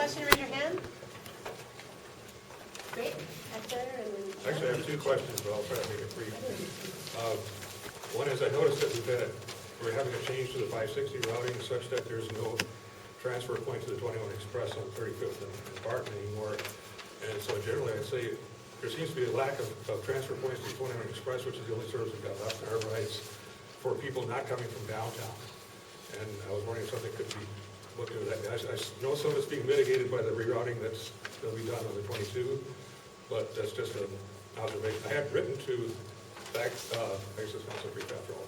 question, raise your hand. Great, back there, and then... Actually, I have two questions, but I'll try to make it brief. One is, I noticed that we're having a change to the 560 routing such that there's no transfer point to the 21 Express on 35th and Barton anymore. And so generally, I'd say there seems to be a lack of transfer points to the 21 Express, which is the only service we've got left in Arbor Heights, for people not coming from downtown. And I was wondering if something could be looked into that. I know some of it's being mitigated by the rerouting that's going to be done on the 22, but that's just an observation. I had written to back, I guess it's not so brief after all.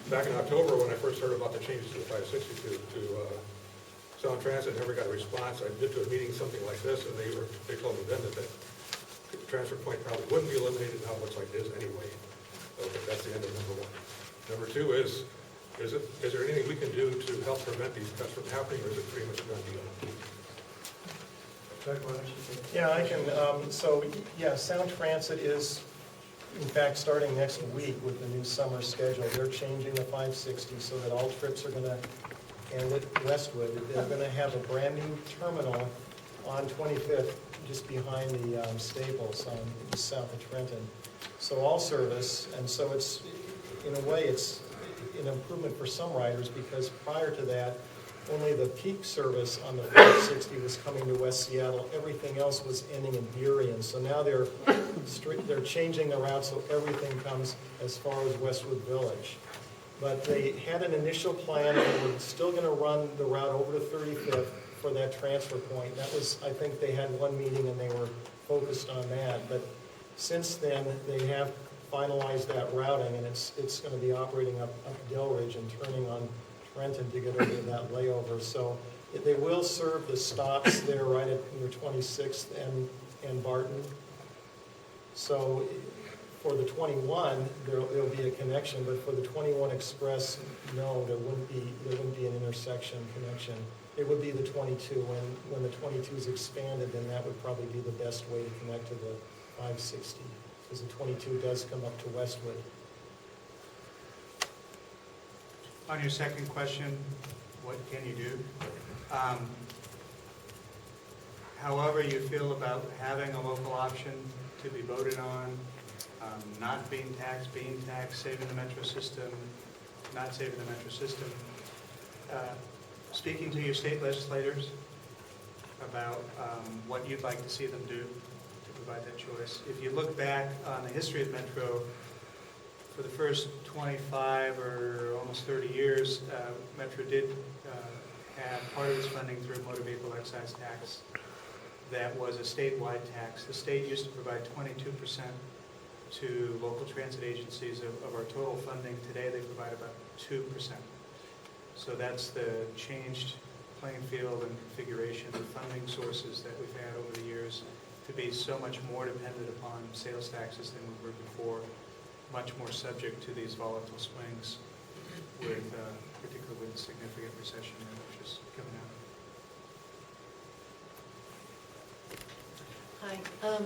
Back in October, when I first heard about the changes to the 560 to Sound Transit, never got a response. I did to a meeting something like this, and they told me then that the transfer point probably wouldn't be eliminated. Now it looks like it is anyway. So that's the end of number one. Number two is there anything we can do to help prevent these cuts from happening, or is it pretty much a done deal? Yeah, I can. Sound Transit is, in fact, starting next week with the new summer schedule. They're changing the 560 so that all trips are going to end at Westwood. They're going to have a brand new terminal on 25th, just behind the Staples on just south of Trenton. So all service, and so it's, in a way, it's an improvement for some riders, because prior to that, only the peak service on the 560 was coming to West Seattle. Everything else was ending in Burien. So now they're changing the route so everything comes as far as Westwood Village. But they had an initial plan, and they were still going to run the route over to 35th for that transfer point. That was, I think they had one meeting and they were focused on that. But since then, they have finalized that routing, and it's going to be operating up Delridge and turning on Trenton to get over to that layover. So they will serve the stops there right at near 26th and Barton. So for the 21, there'll be a connection, but for the 21 Express, no, there wouldn't be an intersection connection. It would be the 22. When the 22 is expanded, then that would probably be the best way to connect to the 560, because the 22 does come up to Westwood. On your second question, what can you do? However you feel about having a local option to be voted on, not being taxed, saving the metro system, not saving the metro system, speaking to your state legislators about what you'd like to see them do to provide that choice. If you look back on the history of Metro, for the first 25 or almost 30 years, Metro did have part of its funding through a motor vehicle excise tax that was a statewide tax. The state used to provide 22% to local transit agencies of our total funding. Today they provide about 2%. So that's the changed playing field and configuration of funding sources that we've had over the years, to be so much more dependent upon sales taxes than we were before, much more subject to these volatile swings, with particularly with the significant recession which is coming out. Hi.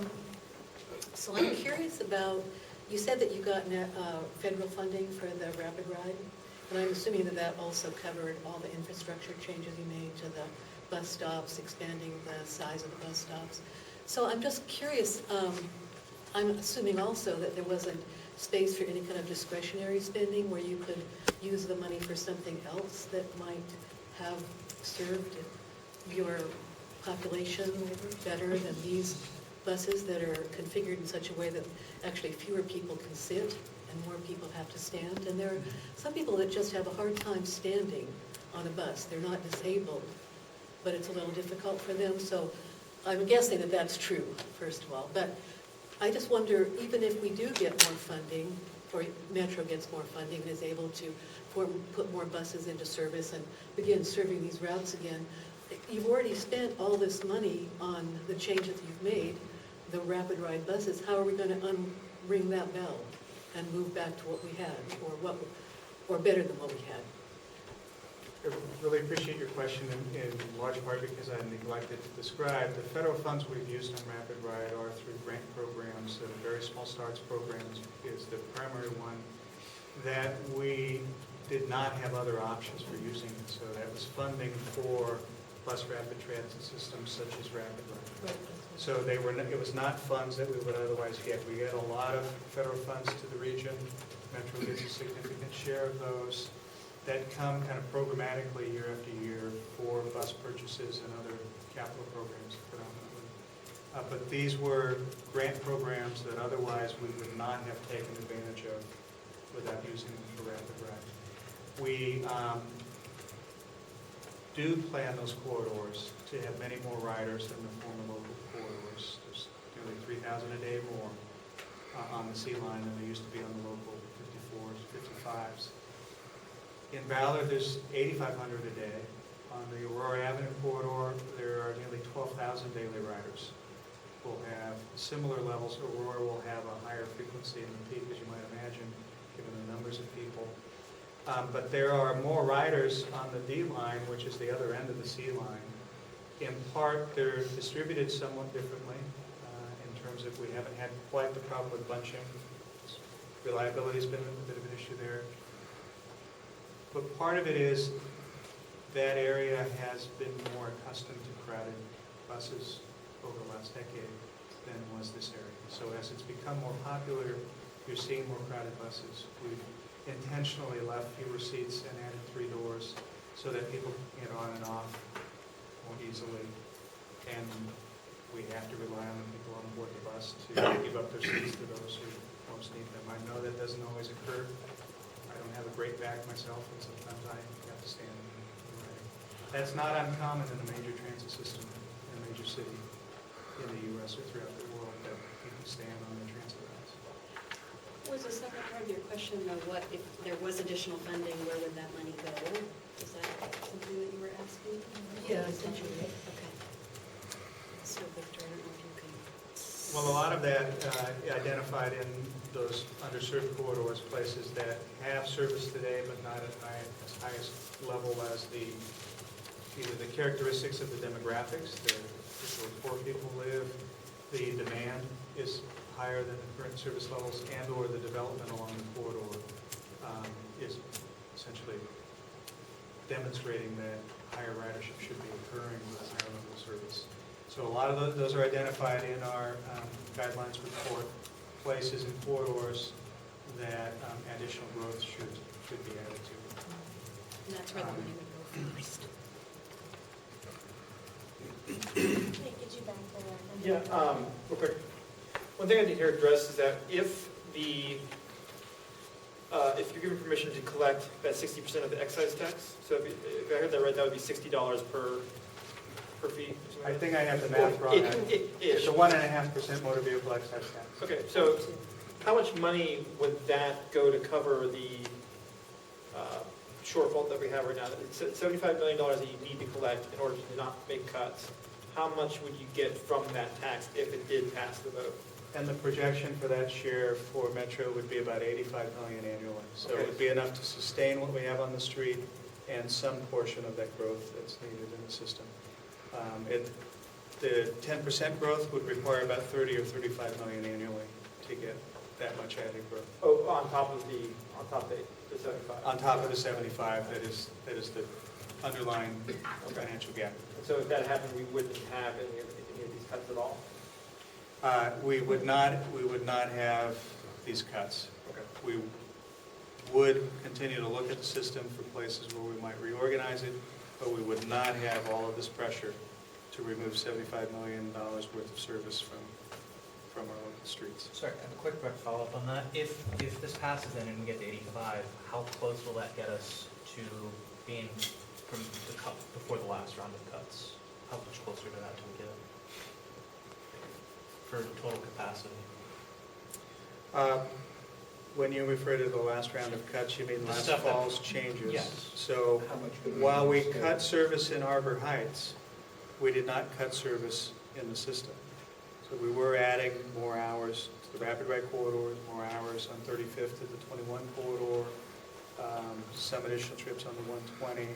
So I'm curious about, you said that you got federal funding for the Rapid Ride, and I'm assuming that that also covered all the infrastructure changes you made to the bus stops, expanding the size of the bus stops. So I'm just curious, I'm assuming also that there wasn't space for any kind of discretionary spending where you could use the money for something else that might have served your population better than these buses that are configured in such a way that actually fewer people can sit and more people have to stand. And there are some people that just have a hard time standing on a bus. They're not disabled, but it's a little difficult for them. So I'm guessing that that's true, first of all. But I just wonder, even if we do get more funding, or Metro gets more funding and is able to put more buses into service and begin serving these routes again, you've already spent all this money on the changes you've made, the Rapid Ride buses. How are we going to unring that bell and move back to what we had, or better than what we had? I really appreciate your question in large part because I neglected to describe. The federal funds we've used on Rapid Ride are through grant programs. The Very Small Starts programs is the primary one that we did not have other options for using. So that was funding for plus rapid transit systems such as Rapid Ride. Right. So it was not funds that we would otherwise get. We get a lot of federal funds to the region. Metro gets a significant share of those that come kind of programmatically year after year for bus purchases and other capital programs predominantly. But these were grant programs that otherwise we would not have taken advantage of without using them for Rapid Ride. We do plan those corridors to have many more riders than the former local corridors. There's nearly 3,000 a day more on the C line than there used to be on the local 54s, 55s. In Ballard, there's 8,500 a day. On the Aurora Avenue corridor, there are nearly 12,000 daily riders. We'll have similar levels. Aurora will have a higher frequency in the peak, as you might imagine, given the numbers of people. But there are more riders on the D line, which is the other end of the C line. In part, they're distributed somewhat differently in terms of we haven't had quite the problem with bunching. Reliability has been a bit of an issue there. But part of it is that area has been more accustomed to crowded buses over the last decade than was this area. So as it's become more popular, you're seeing more crowded buses. We've intentionally left fewer seats and added 3 doors so that people can get on and off more easily. And we have to rely on the people on board the bus to give up their seats to those who most need them. I know that doesn't always occur. I don't have a great back myself, and sometimes I have to stand and ride. That's not uncommon in a major transit system in a major city in the U.S. or throughout the world that people stand on the transit routes. Was the second part of your question, though, what if there was additional funding, where would that money go? Is that something that you were asking? Yeah, essentially. Okay. So Victor, I don't know if you can. Well, a lot of that identified in those underserved corridors, places that have service today but not at as highest level as either the characteristics of the demographics, where poor people live, the demand is higher than the current service levels, and or the development along the corridor is essentially demonstrating that higher ridership should be occurring with a higher level of service. So a lot of those are identified in our guidelines report, places and corridors that additional growth should be added to. And that's where the money would go first. Hey, get you back there. Yeah, real quick. One thing I did hear addressed is that if you're given permission to collect that 60% of the excise tax, so if I heard that right, that would be $60 per fee. I think I have the math wrong. It's a 1.5% motor vehicle excise tax. Okay, so how much money would that go to cover the shortfall that we have right now? It's $75 million that you need to collect in order to not make cuts. How much would you get from that tax if it did pass the vote? And the projection for that share for Metro would be about $85 million annually. So it would be enough to sustain what we have on the street and some portion of that growth that's needed in the system. The 10% growth would require about 30 or 35 million annually to get that much added growth. Oh, on top of the 75. On top of the 75, that is the underlying financial gap. So if that happened, we wouldn't have any of these cuts at all? We would not have these cuts. Okay. We would continue to look at the system for places where we might reorganize it, but we would not have all of this pressure to remove $75 million worth of service from our local streets. Sorry, I have a quick follow-up on that. If this passes then and we get to 85, how close will that get us to being from the cut before the last round of cuts? How much closer to that do we get for total capacity? When you refer to the last round of cuts, you mean The last stuff that- fall's changes? Yes. So How much while we cut service in Arbor Heights, we did not cut service in the system. So we were adding more hours to the Rapid Ride corridors, more hours on 35th to the 21 corridor, some additional trips on the 120.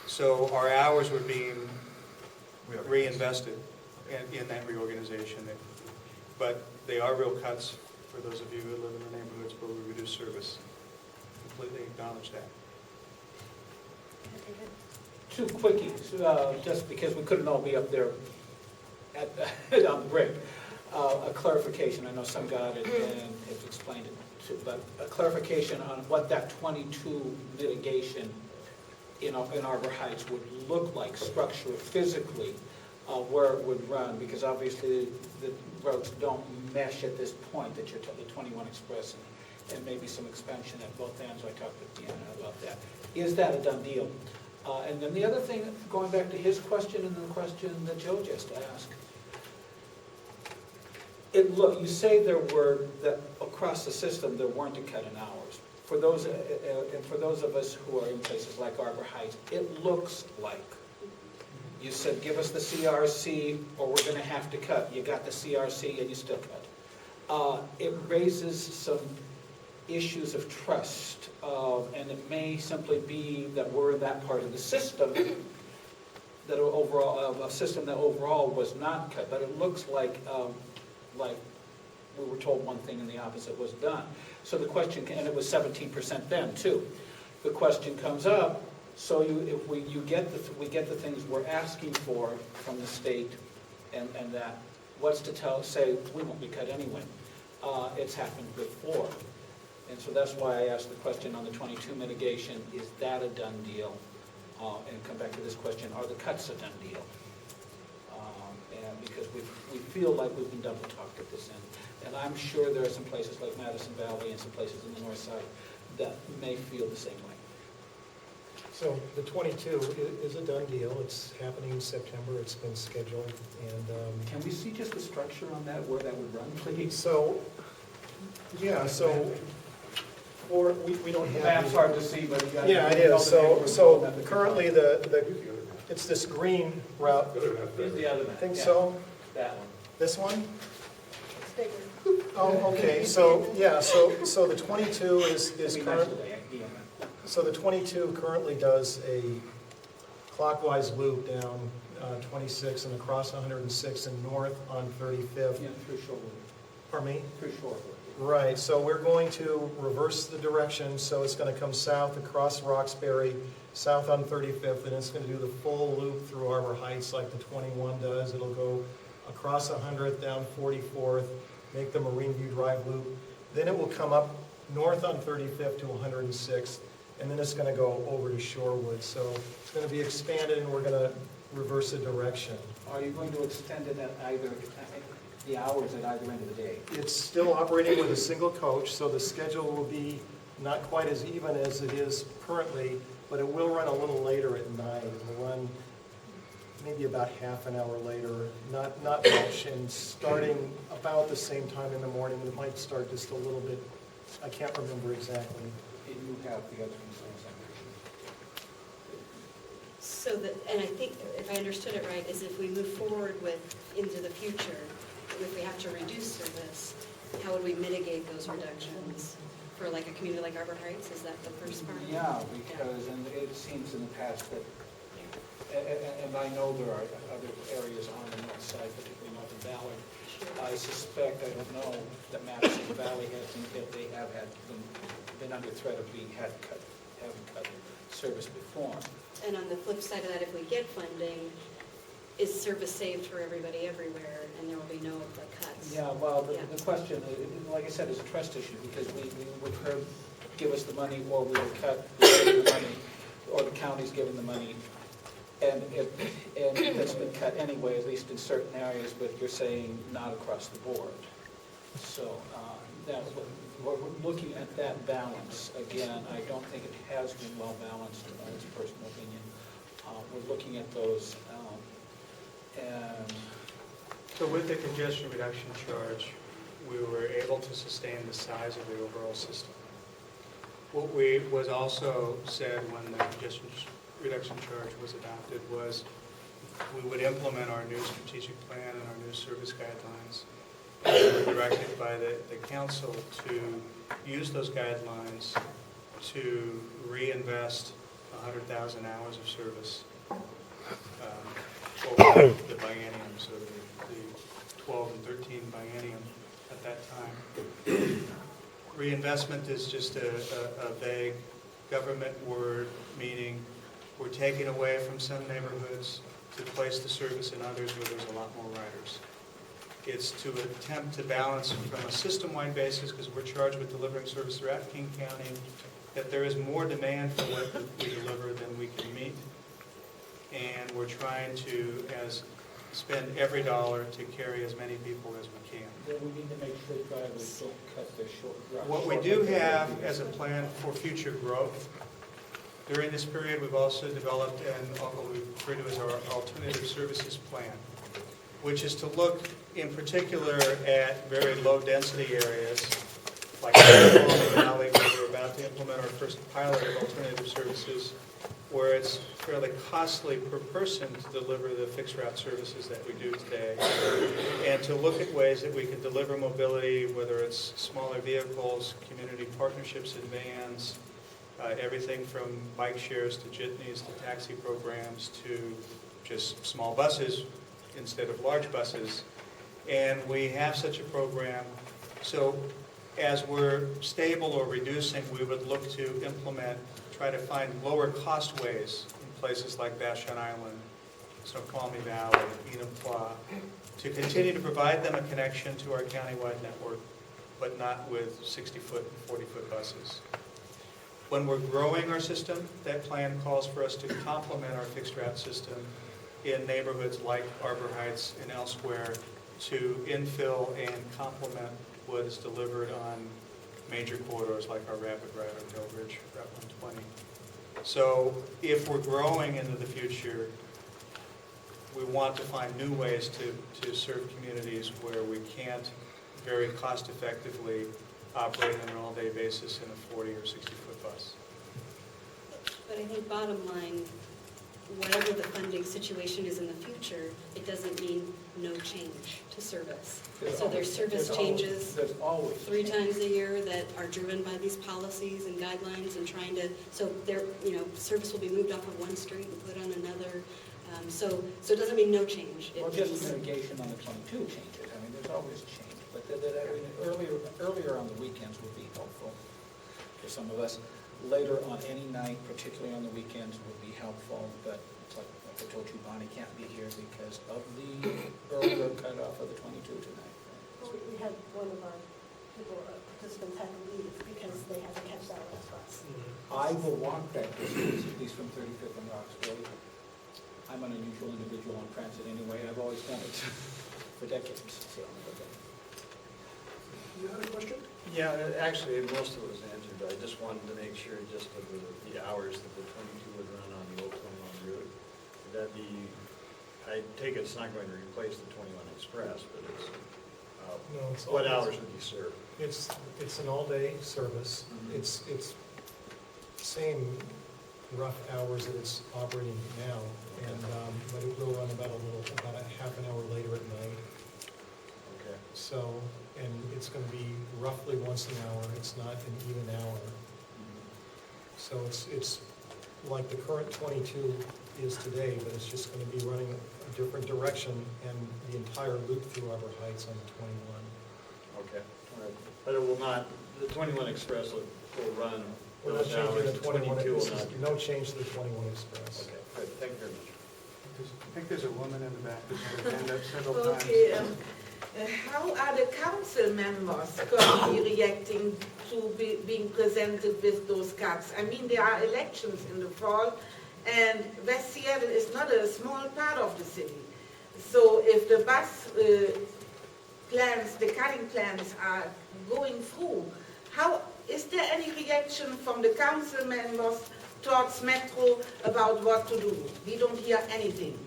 So our hours were being reinvested in that reorganization. But they are real cuts for those of you who live in the neighborhoods where we reduce service. Completely acknowledge that. Two quickies, just because we couldn't all be up there at, on the break. A clarification, I know some got it and have explained it too, but a clarification on what that 22 mitigation in Arbor Heights would look like structurally, physically, where it would run, because obviously the roads don't mesh at this point that you're, the 21 Express and maybe some expansion at both ends. I talked with Deanna about that. Is that a done deal? And then the other thing, going back to his question and the question that Joe just asked, you say there were, that across the system, there weren't a cut in hours. For those, and for those of us who are in places like Arbor Heights, it looks like. You said, give us the CRC or we're gonna have to cut. You got the CRC and you still cut. It raises some issues of trust, and it may simply be that we're in that part of the system that overall, a system that overall was not cut, but it looks like we were told one thing and the opposite was done. So the question, and it was 17% then too. The question comes up, so if we get the things we're asking for from the state, and that, what's to say we won't be cut anyway? It's happened before. And so that's why I asked the question on the 22 mitigation, is that a done deal? And come back to this question, are the cuts a done deal? And because we feel like we've been double talked at this end. And I'm sure there are some places like Madison Valley and some places in the north side that may feel the same way. So the 22 is a done deal. It's happening in September. It's been scheduled. And Can we see just the structure on that, where that would run, please? so, yeah, so we don't have. Map's hard to see, but you got. Yeah, it is. So currently it's this green route. Here's the other map. Think Yeah, so? That one. This one? It's bigger. Oh, okay. So, yeah, so the 22 is It'd be nice current. today, yeah. So the 22 currently does a clockwise loop down 26 and across 106 and north on 35th. Yeah, through Shorewood. Pardon me? Through Shorewood. Right, so we're going to reverse the direction, so it's going to come south across Roxbury, south on 35th, and it's going to do the full loop through Arbor Heights like the 21 does. It'll go across 100th, down 44th, make the Marine View Drive loop. Then it will come up north on 35th to 106th, and then it's going to go over to Shorewood. So it's going to be expanded, and we're going to reverse the direction. Are you going to extend it at either, the hours at either end of the day? It's still operating with a single coach, so the schedule will be not quite as even as it is currently, but it will run a little later at night. It will run maybe about half an hour later, not much, and starting about the same time in the morning. It might start just a little bit, I can't remember exactly. You have the other concerns. So that, and I think, if I understood it right, is if we move forward into the future, if we have to reduce service, how would we mitigate those reductions? For like a community like Arbor Heights, is that the first part? Yeah, because, and it seems in the past that, and I know there are other areas on the north side, particularly North Valley. I suspect, I don't know, that Madison Valley they have been under threat of having cut service before. And on the flip side of that, if we get funding, is service saved for everybody everywhere, and there will be no cuts? Yeah, well, the question, like I said, is a trust issue, because we would heard, give us the money, or we would cut the money, or the county's giving the money, and it's been cut anyway, at least in certain areas, but you're saying not across the board. So we're looking at that balance. Again, I don't think it has been well balanced, in my personal opinion. We're looking at those, and So with the congestion reduction charge, we were able to sustain the size of the overall system. What was also said when the congestion reduction charge was adopted was we would implement our new strategic plan and our new service guidelines. And we were directed by the council to use those guidelines to reinvest 100,000 hours of service over the biennium, so the 12 and 13 biennium at that time. Reinvestment is just a vague government word, meaning We're taking away from some neighborhoods to place the service in others where there's a lot more riders. It's to attempt to balance from a system-wide basis, because we're charged with delivering service throughout King County, that there is more demand for what we deliver than we can meet. And we're trying to spend every dollar to carry as many people as we can. Then we need to make sure drivers don't cut their short route. What we do have as a plan for future growth, during this period, we've also developed what we refer to as our alternative services plan, which is to look in particular at very low-density areas, like the Valley, where we're about to implement our first pilot of alternative services, where it's fairly costly per person to deliver the fixed route services that we do today, and to look at ways that we can deliver mobility, whether it's smaller vehicles, community partnerships in vans, everything from bike shares to jitneys to taxi programs to just small buses instead of large buses. And we have such a program. So as we're stable or reducing, we would look to try to find lower cost ways in places like Vashon Island, Snoqualmie Valley, Enumclaw, to continue to provide them a connection to our countywide network, but not with 60-foot and 40-foot buses. When we're growing our system, that plan calls for us to complement our fixed route system in neighborhoods like Arbor Heights and elsewhere to infill and complement what is delivered on major corridors like our Rapid Ride on Hill Ridge, Route 120. So if we're growing into the future, we want to find new ways to serve communities where we can't very cost effectively operate on an all-day basis in a 40 or 60-foot bus. But I think bottom line, whatever the funding situation is in the future, it doesn't mean no change to service. So there's service changes There's always. 3 times a year that are driven by these policies and guidelines and trying to, so there, service will be moved off of one street and put on another. So it doesn't mean no change. It Well, just means- mitigation on the 22 changes. I mean, there's always change. But earlier on the weekends would be helpful for some of us. Later on any night, particularly on the weekends, would be helpful. But it's like I told you, Bonnie can't be here because of the earlier cutoff of the 22 tonight. Well, we had one of our participants had to leave because they had to catch that last bus. I will walk that distance, at least from 35th and Roxbury. I'm an unusual individual on transit anyway. I've always done it for decades. So, okay. You had a question? Yeah, actually, most of it was answered, but I just wanted to make sure just of the hours that the 22 would run on the old 21 route. Would that be, I take it it's not going to replace the 21 Express, but it's, No, it's what always- hours would you serve? It's an all-day service. Mhm. It's same rough hours that it's operating now, and but it will run about a half an hour later at night. Okay. So, and it's going to be roughly once an hour. It's not an even hour. So it's like the current 22 is today, but it's just going to be running a different direction and the entire loop through Arbor Heights on the 21. Okay. All right. But it will not, the 21 Express will run We're not those changing hours. the 21, 22 will this not. is no change to the 21 Express. Okay, good. Thank you very much. I think there's a woman in the back who's had her hand up several times. Okay, how are the council members currently reacting to being presented with those cuts? I mean, there are elections in the fall, and West Seattle is not a small part of the city. So if the bus plans, the cutting plans are going through, is there any reaction from the council members towards Metro about what to do? We don't hear anything.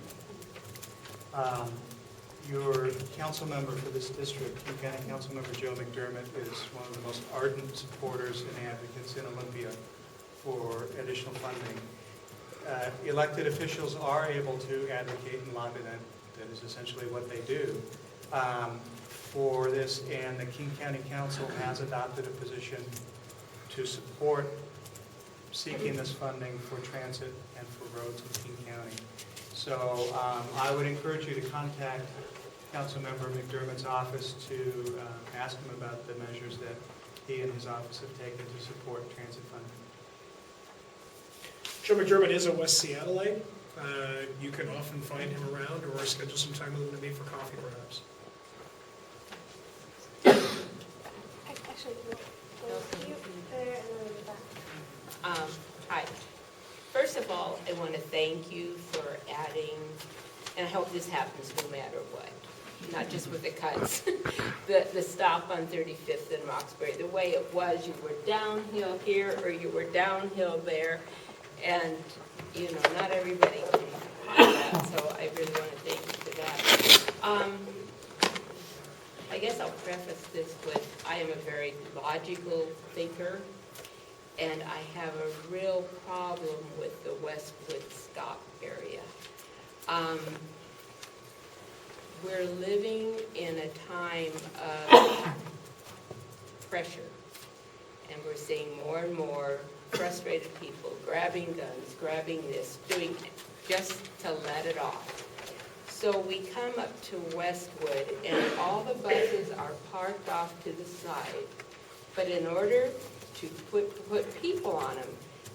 Your council member for this district, King County Council Member Joe McDermott, is one of the most ardent supporters and advocates in Olympia for additional funding. Elected officials are able to advocate and lobby, that is essentially what they do, for this, and the King County Council has adopted a position to support seeking this funding for transit and for roads in King County. So I would encourage you to contact Councilmember McDermott's office to ask him about the measures that he and his office have taken to support transit funding. Chairman German is a West Seattleite. You can often find him around or schedule some time with him to meet for coffee perhaps. Actually, you there and then in the back. Hi. First of all, I want to thank you for adding, and I hope this happens no matter what, not just with the cuts, the stop on 35th and Roxbury. The way it was, you were downhill here or you were downhill there, and, you know, not everybody can do that, so I really want to thank you for that. I guess I'll preface this with, I am a very logical thinker, and I have a real problem with the Westwood stop area. We're living in a time of pressure, and we're seeing more and more frustrated people grabbing guns, grabbing this, doing just to let it off. So we come up to Westwood, and all the buses are parked off to the side. But in order to put people on them,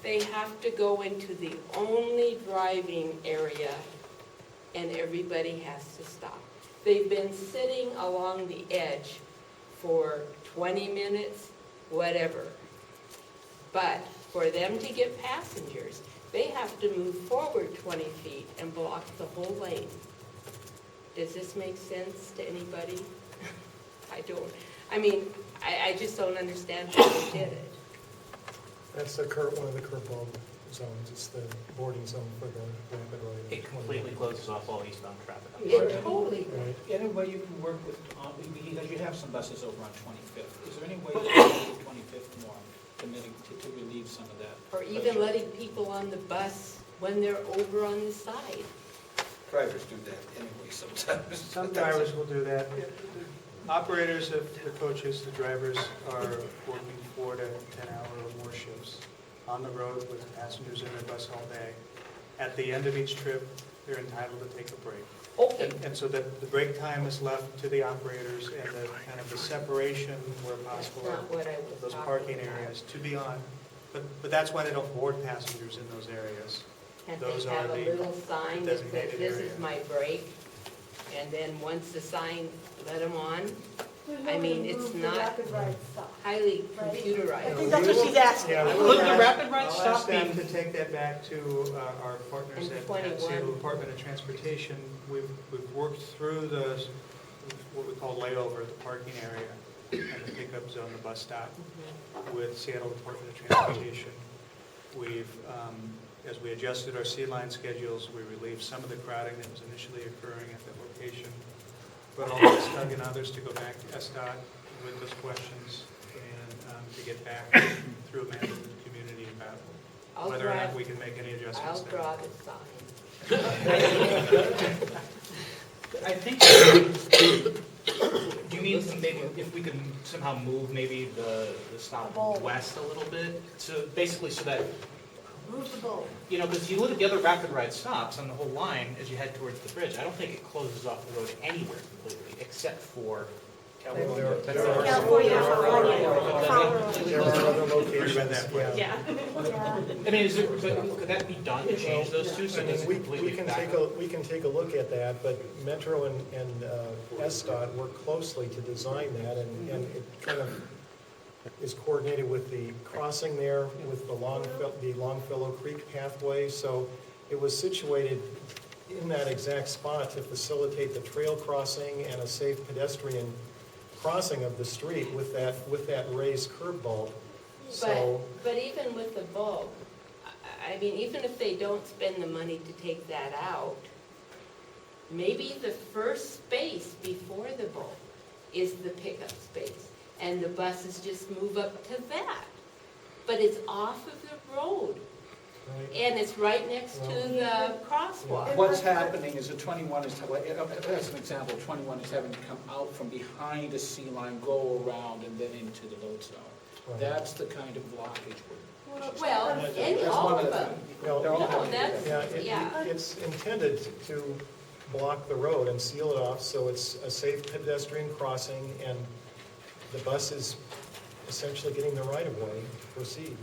they have to go into the only driving area, and everybody has to stop. They've been sitting along the edge for 20 minutes, whatever. But for them to get passengers, they have to move forward 20 feet and block the whole lane. Does this make sense to anybody? I don't. I mean, I just don't understand how they did it. That's one of the curveball zones. It's the boarding zone for the rapid ride. It completely closes off all eastbound traffic. It totally. Right. Any way you can work with, because you have some buses over on 25th, is there any way you can make 25th more to relieve some of that? Or even letting people on the bus when they're over on the side. Drivers do that anyway sometimes. Some drivers will do that. Operators, the coaches, the drivers are working 4 to 10 hour or more shifts on the road with passengers in their bus all day. At the end of each trip, they're entitled to take a break. Okay. And so the break time is left to the operators, and the kind of the separation where possible That's not what I was of those talking parking about. areas to be on. But that's why they don't board passengers in those areas. Can't Those they are have a the little sign that says, designated this area. is my break? And then once the sign, let them on? There's no I way mean, to it's move the not rapid ride stop. highly Right. I computerized. think that's what she's asking. Yeah, Could the rapid ride I'll stop ask them be- to take that back to our partners In at 21. Seattle Department of Transportation. We've worked through what we call layover, the parking area, and the pickup zone, the bus stop, with Seattle Department of Transportation. We've, as we adjusted our C-line schedules, we relieved some of the crowding that was initially occurring at that location. But I'll ask Doug and others to go back to SDOT with those questions and to get back through a mandate to the community about I'll whether or not drive- we can make any adjustments I'll there. draw the sign. I think, do you mean maybe if we could somehow move maybe the stop west a little bit? So basically so that, Move the boat. you know, because you look at the other rapid ride stops on the whole line as you head towards the bridge, I don't think it closes off the road anywhere completely, except for California. California, There are other locations, Read that way. yeah. I mean, could that be done to change those two so I it mean, doesn't we completely can back take up? we can take a look at that, but Metro and SDOT work closely to design that, and it kind of is coordinated with the crossing there, with the Longfellow Creek pathway, so it was situated in that exact spot to facilitate the trail crossing and a safe pedestrian crossing of the street with that raised curb bulb. So, But even with the bulb, I mean, even if they don't spend the money to take that out, maybe the first space before the bulb is the pickup space, and the buses just move up to that. But it's off of the road, right. and it's right next to the crosswalk. What's happening is that 21 is, as an example, 21 is having to come out from behind a C line, go around, and then into the load zone. Right. That's the kind of blockage Well, and That's all one of the them. things. They're all No, having to do that's- that. Yeah, Yeah. it's intended to block the road and seal it off, so it's a safe pedestrian crossing, and the bus is essentially getting the right of way to proceed.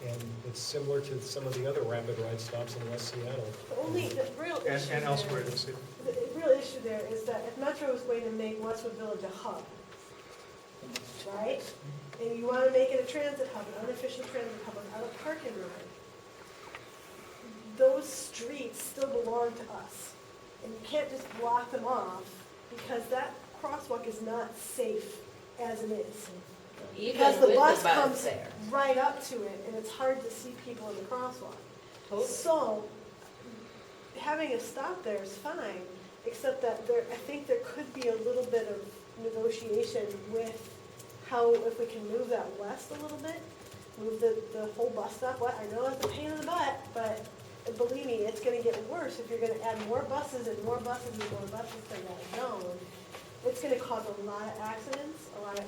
And it's similar to some of the other rapid ride stops in West Seattle. The real issue And elsewhere in there, the city. the real issue there is that if Metro is going to make Westwood Village a hub, right? And you want to make it a transit hub, an unofficial transit hub, without a park and ride, those streets still belong to us. And you can't just block them off because that crosswalk is not safe as it is. Because Even the with bus the bus comes there. right up to it and it's hard to see people in the crosswalk. Totally. So, having a stop there is fine, except that I think there could be a little bit of negotiation with how, if we can move that west a little bit, move the whole bus stop. What, I know it's a pain in the butt, but believe me, it's gonna get worse if you're gonna add more buses and more buses and more buses to that zone. It's gonna cause a lot of accidents, a lot of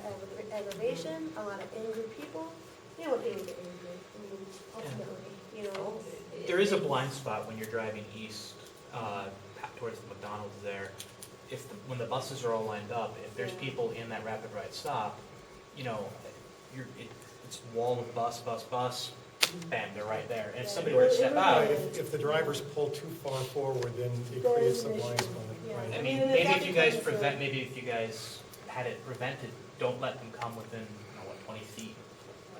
aggravation, a lot of angry people. You know what being angry, I mean, ultimately, you know. There is a blind spot when you're driving east towards the McDonald's there. When the buses are all lined up, if there's people in that rapid ride stop, you know, it's wall of bus, bam, they're right there. And if somebody were to step out, If the drivers pull too far forward, then it creates a blind spot. Right. I mean, maybe if you guys had it prevented, don't let them come within, 20 feet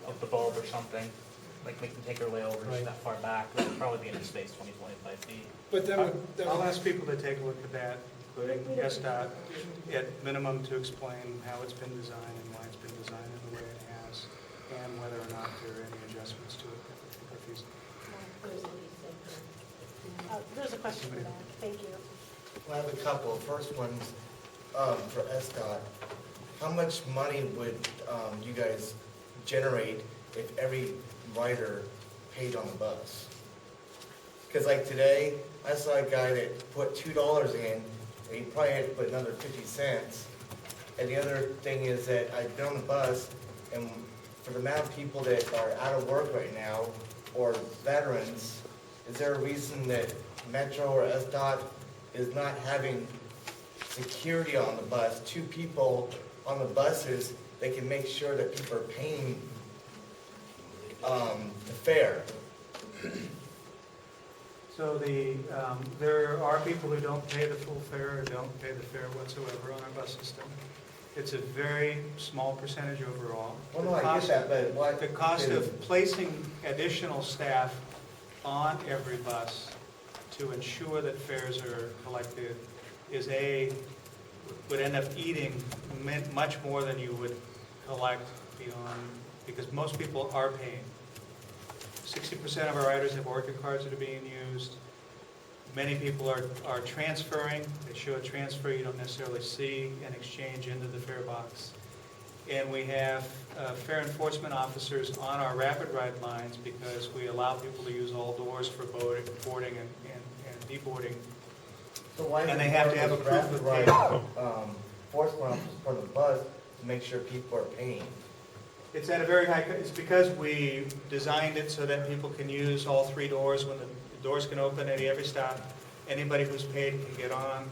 of the bulb or something. Like make them take their layovers Right. that far back. They'll probably be in a space 20, 25 feet. But that would, I'll ask people to take a look at that, including SDOT, at minimum to explain how it's been designed and why it's been designed in the way it has, and whether or not there are any adjustments to it that we think are feasible. There's a question for that, thank you. I have a couple. First one's for SDOT. How much money would you guys generate if every rider paid on the bus? Because like today, I saw a guy that put $2 in, and he probably had to put another 50 cents. And the other thing is that I've been on the bus, and for the amount of people that are out of work right now, or veterans, is there a reason that Metro or SDOT is not having security on the bus, 2 people on the buses that can make sure that people are paying the fare? So there are people who don't pay the full fare or don't pay the fare whatsoever on our bus system. It's a very small percentage overall. Well, no, I get that, but why? The cost of placing additional staff on every bus to ensure that fares are collected would end up eating much more than you would collect beyond, because most people are paying. 60% of our riders have orca cards that are being used. Many people are transferring. They show a transfer you don't necessarily see an exchange into the fare box. And we have fare enforcement officers on our rapid ride lines because we allow people to use all doors for boarding and deboarding. So why And they have to have a proof of rapid ride enforcement officers for the bus to make sure people are paying? It's at a very high, it's because we designed it so that people can use all 3 doors. When the doors can open at every stop, anybody who's paid can get on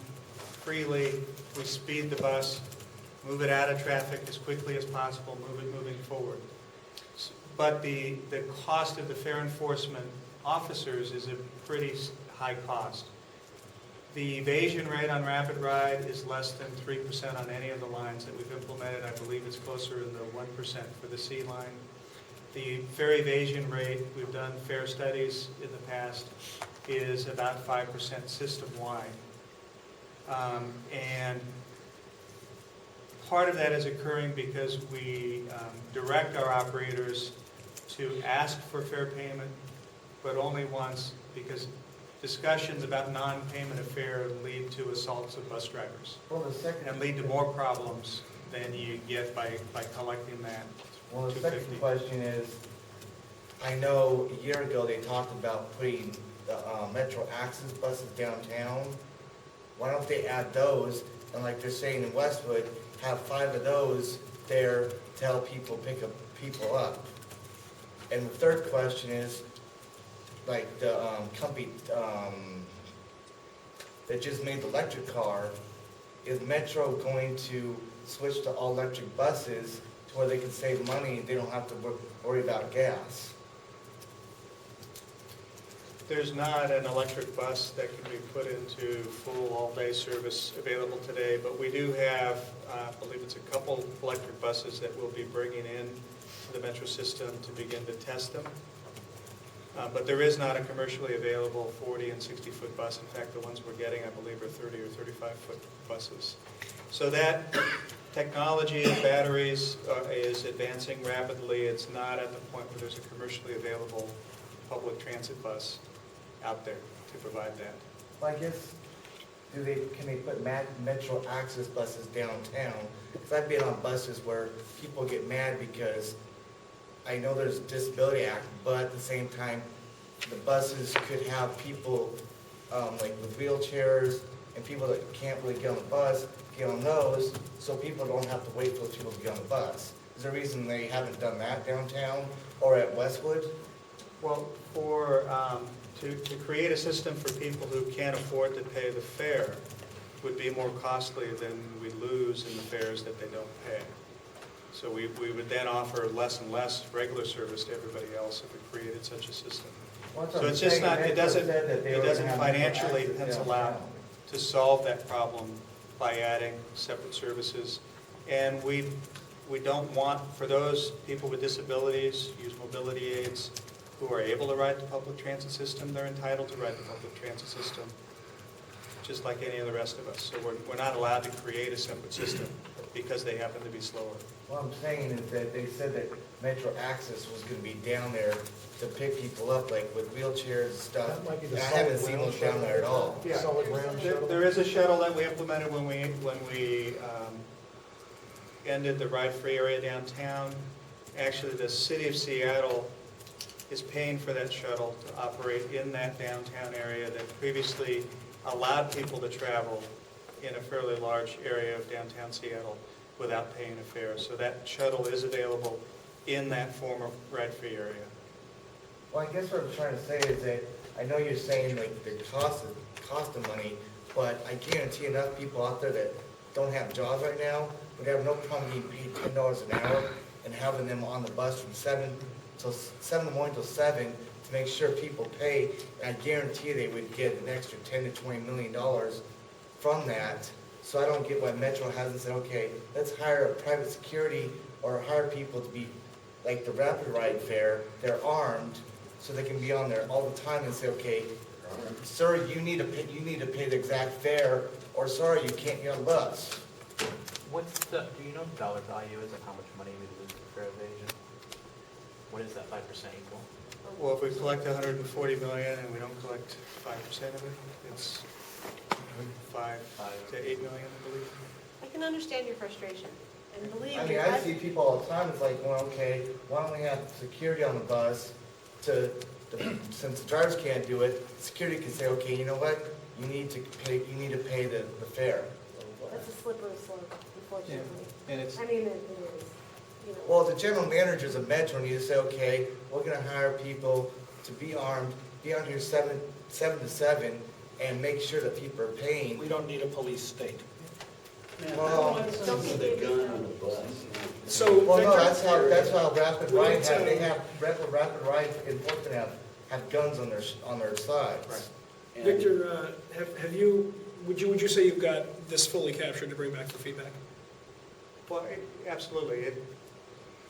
freely. We speed the bus, move it out of traffic as quickly as possible, moving forward. But the cost of the fare enforcement officers is a pretty high cost. The evasion rate on Rapid Ride is less than 3% on any of the lines that we've implemented. I believe it's closer in the 1% for the C line. The fare evasion rate, we've done fare studies in the past, is about 5% system-wide. And part of that is occurring because we direct our operators to ask for fare payment, but only once, because discussions about non-payment of fare lead to assaults of bus drivers and lead to more problems than you get by collecting that. Well, the second question is, I know a year ago they talked about putting the Metro Access buses downtown. Why don't they add those, and like they're saying in Westwood, have 5 of those there to help people pick up people up? And the third question is, like the company that just made the electric car, is Metro going to switch to all electric buses to where they can save money and they don't have to worry about gas? There's not an electric bus that can be put into full all-day service available today, but we do have, I believe it's a couple electric buses that we'll be bringing in to the metro system to begin to test them. But there is not a commercially available 40 and 60-foot bus. In fact, the ones we're getting, I believe, are 30 or 35-foot buses. So that technology of batteries is advancing rapidly. It's not at the point where there's a commercially available public transit bus out there to provide that. Well, I guess, can they put metro access buses downtown? Because I've been on buses where people get mad because I know there's a Disability Act, but at the same time, the buses could have people like with wheelchairs and people that can't really get on the bus, get on those, so people don't have to wait for those people to get on the bus. Is there a reason they haven't done that downtown or at Westwood? Well, to create a system for people who can't afford to pay the fare would be more costly than we lose in the fares that they don't pay. So we would then offer less and less regular service to everybody else if we created such a system. So it's just not, it doesn't financially pencil out to solve that problem by adding separate services. And we don't want, for those people with disabilities, use mobility aids, who are able to ride the public transit system, they're entitled to ride the public transit system, just like any of the rest of us. So we're not allowed to create a separate system because they happen to be slower. What I'm saying is that they said that Metro Access was going to be down there to pick people up, like with wheelchairs and stuff. That might be the And I solid haven't seen ground those down there at all. Yeah. Solid ground shuttle? There is a shuttle that we implemented when we ended the ride-free area downtown. Actually, the city of Seattle is paying for that shuttle to operate in that downtown area that previously allowed people to travel in a fairly large area of downtown Seattle without paying a fare. So that shuttle is available in that former ride-free area. Well, I guess what I'm trying to say is that, I know you're saying like the cost of money, but I guarantee enough people out there that don't have jobs right now would have no problem getting paid $10 an hour and having them on the bus from 7 in the morning till 7 to make sure people pay. And I guarantee they would get an extra $10 to $20 million from that. So I don't get why Metro hasn't said, okay, let's hire a private security or hire people to be like the Rapid Ride fare. They're armed, so they can be on there all the time and say, okay, sir, you need to pay the exact fare, or sorry, you can't get on the bus. Do you know the dollar value is of how much money we lose for fare evasion? What is that 5% equal? Well, if we collect 140 million and we don't collect 5% of it, it's 5 to 8 million, I believe. I can understand your frustration, and believe I me, mean, I see people all the time, it's like, well, okay, why don't we have security on the bus since the drivers can't do it, security can say, okay, you know what, you need to pay the fare. that's a slippery slope, unfortunately. And it's, I mean, it is, you know. Well, the general managers of Metro need to say, okay, we're gonna hire people to be armed, be on here 7 to 7, and make sure that people are paying. we don't need a police state. Well, So, well, no, Victor, that's how Rapid Ride Well, they have, Rapid Ride enforcement have guns on their sides. Right. And- Victor, have you, would you say you've got this fully captured to bring back for feedback? Well, absolutely.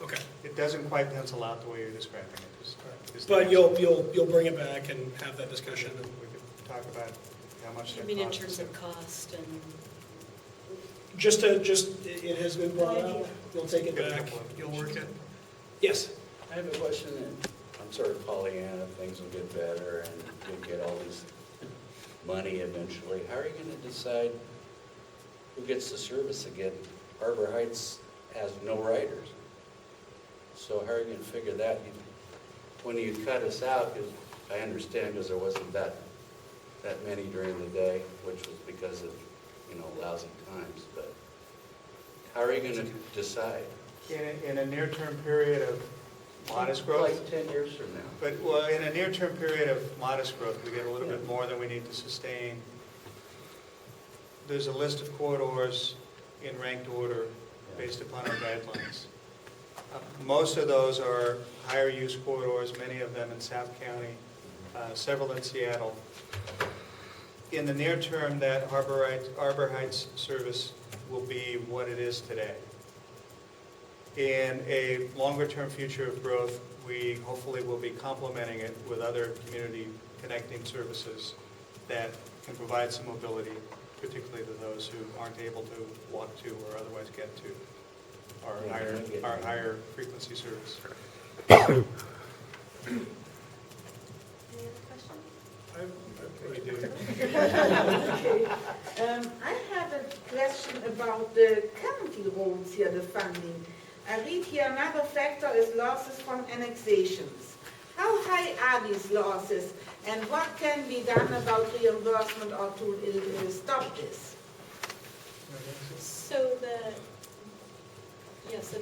Okay. It doesn't quite pencil out the way you're describing it. But you'll bring it back and have that discussion. We could talk about how much I that mean, in costs. terms of cost and, It has been brought up, you'll take it Get a back, couple of- you'll work it. Yes? I have a question, and I'm sort of Pollyanna, things will get better and you'll get all this money eventually. How are you going to decide who gets the service again? Harbor Heights has no riders. So how are you going to figure that? When you cut us out, 'cause I understand because there wasn't that many during the day, which was because of, lousy times, but how are you going to decide? In a near-term period of modest growth? Like 10 years from now. But, well, in a near-term period of modest growth, we get a little bit more than we need to sustain. There's a list of corridors in ranked order based upon our guidelines. Most of those are higher use corridors, many of them in South County. several in Seattle. In the near term, that Arbor Heights service will be what it is today. In a longer-term future of growth, we hopefully will be complementing it with other community connecting services that can provide some mobility, particularly to those who aren't able to walk to or otherwise get to our higher frequency service. Any other questions? We do. I have a question about the county roads here, the funding. I read here another factor is losses from annexations. How high are these losses, and what can be done about reimbursement or to stop this? So the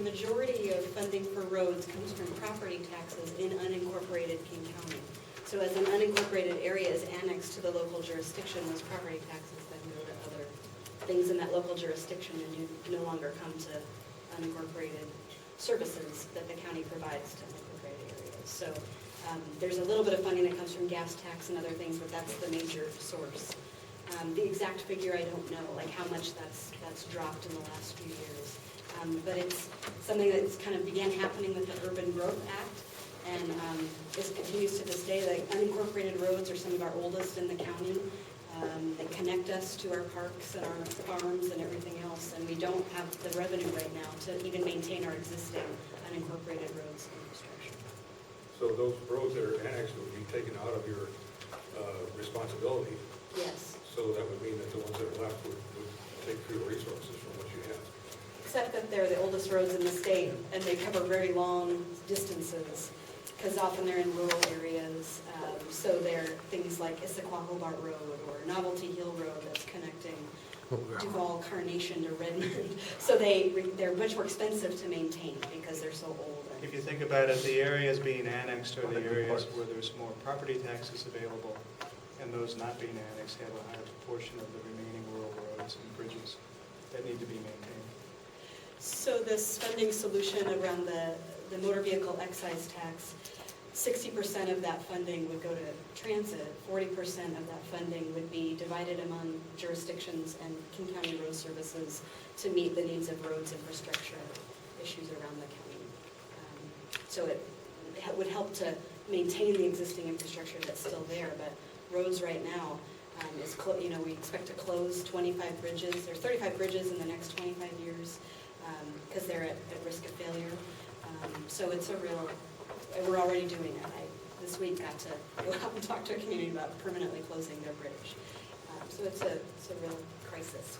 majority of funding for roads comes from property taxes in unincorporated King County. So as an unincorporated area is annexed to the local jurisdiction, those property taxes then go to other things in that local jurisdiction and no longer come to unincorporated services that the county provides to unincorporated areas. So there's a little bit of funding that comes from gas tax and other things, but that's the major source. The exact figure I don't know, like how much that's dropped in the last few years. But it's something that's kind of began happening with the Urban Growth Act, and this continues to this day. Like unincorporated roads are some of our oldest in the county. They connect us to our parks and our farms and everything else, and we don't have the revenue right now to even maintain our existing unincorporated roads infrastructure. So those roads that are annexed would be taken out of your responsibility. Yes. So that would mean that the ones that are left would take fewer resources from what you have. Except that they're the oldest roads in the state, and they cover very long distances, because often they're in rural areas. So they're things like Issaquah-Hobart Road or Novelty Hill Road that's connecting Duval, Carnation to Redmond. So they're much more expensive to maintain because they're so old. If you think about it, the areas being annexed are the areas where there's more property taxes available, and those not being annexed have a higher proportion of the remaining rural roads and bridges that need to be maintained. So this funding solution around the motor vehicle excise tax, 60% of that funding would go to transit, 40% of that funding would be divided among jurisdictions and King County Road Services to meet the needs of roads infrastructure issues around the county. So it would help to maintain the existing infrastructure that's still there, but roads right now we expect to close 25 bridges. There's 35 bridges in the next 25 years because they're at risk of failure. So it's we're already doing it. I, this week, got to go out and talk to a community about permanently closing their bridge. So it's a real crisis.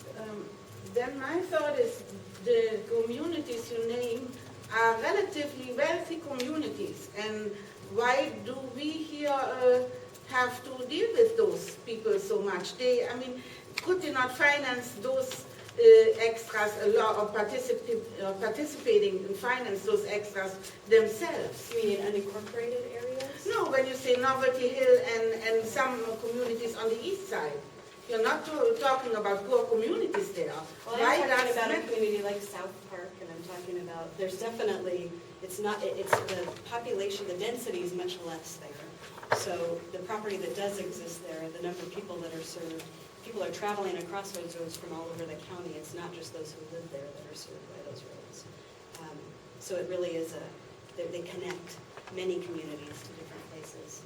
Then my thought is the communities you name are relatively wealthy communities, and why do we here have to deal with those people so much? Could they not finance those extras a lot, or participating and finance those extras themselves? You mean in unincorporated areas? No, when you say Novelty Hill and some communities on the east side. You're not talking about poor communities there. Well, I'm talking about a community like South Park, and I'm talking about, there's definitely, it's the population, the density is much less there. So the property that does exist there, the number of people that are served, people are traveling across those roads from all over the county. It's not just those who live there that are served by those roads. So it really is they connect many communities to different places.